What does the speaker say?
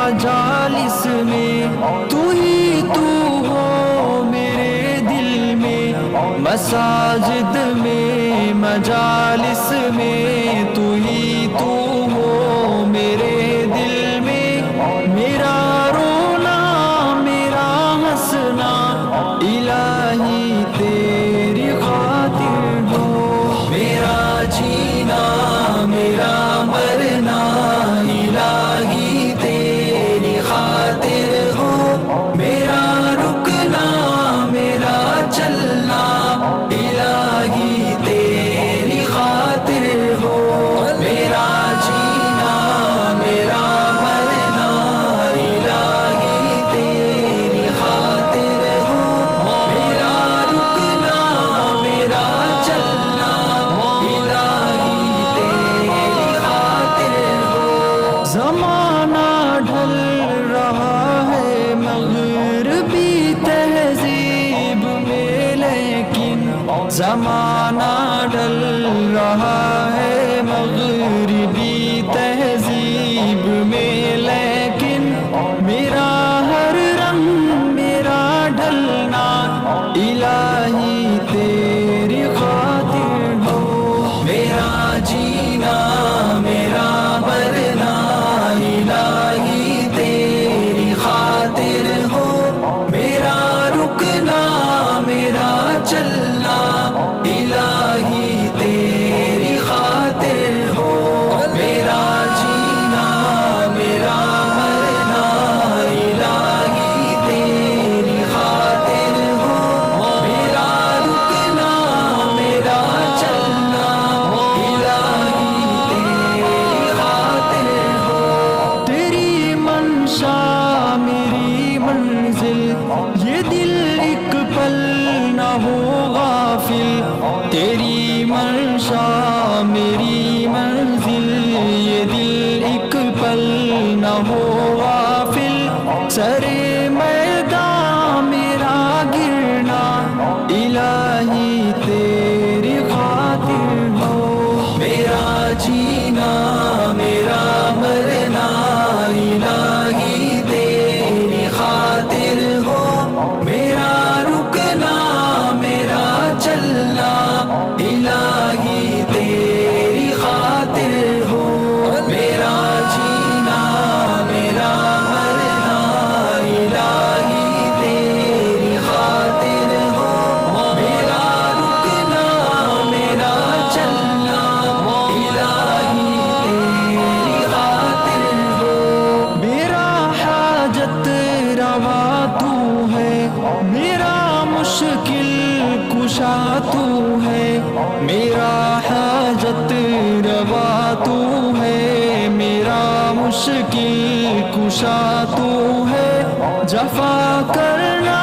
مجالس میں تو ہی تو ہو میرے دل میں، مساجد میں مجالس میں تو ہی تو ہو میرے دل میں، میرا رونا میرا ہنسنا الہی تیری خاطر ہو، میرا جینا میرا مرنا الہی تیری خاطر ہو، میرا رکنا میرا چلنا الہی تیری خاطر ہو، میرا جینا میرا مرنا الہی تیری خاطر ہو، میرا رکنا میرا چلنا الہی تیری خاطر ہو، زمانہ ڈھل رہا ہے مغربی تہذیب میں لیکن، زمانہ ڈل رہا ہے مغربی تہذیب میں لیکن، میرا ہر رنگ میرا ڈھلنا الہی تیری خاطر ہو، میرا جینا میرا مرنا الہی تیری خاطر ہو، میرا رکنا میرا چلنا الہی تیری خاطر ہو، میرا جینا میرا مرنا الہی تیری خاطر ہو، میرا رکنا میرا چلنا الہی تیری خاطر ہو، تیری منشا میری منزل یہ دل ایک پل نہ ہو غافل، تیری منشا میری منزل یہ دل ایک پل نہ ہو غافل، سرے میدان میرا گرنا الہی تیری خاطر ہو، میرا جینا میرا مرنا الہی تیری خاطر ہو، میرا رکنا میرا چلنا الہی تیری خاطر ہو، میرا جینا میرا مرنا الہی تیری خاطر ہو، میرا رکنا میرا چلنا الہی تیری خاطر ہو، میرا حاجت روا تو ہے، میرا مشکل کشا تو ہے، میرا حاجت روا تو ہے، میرا مشکل کشا تو ہے، جفا کرنا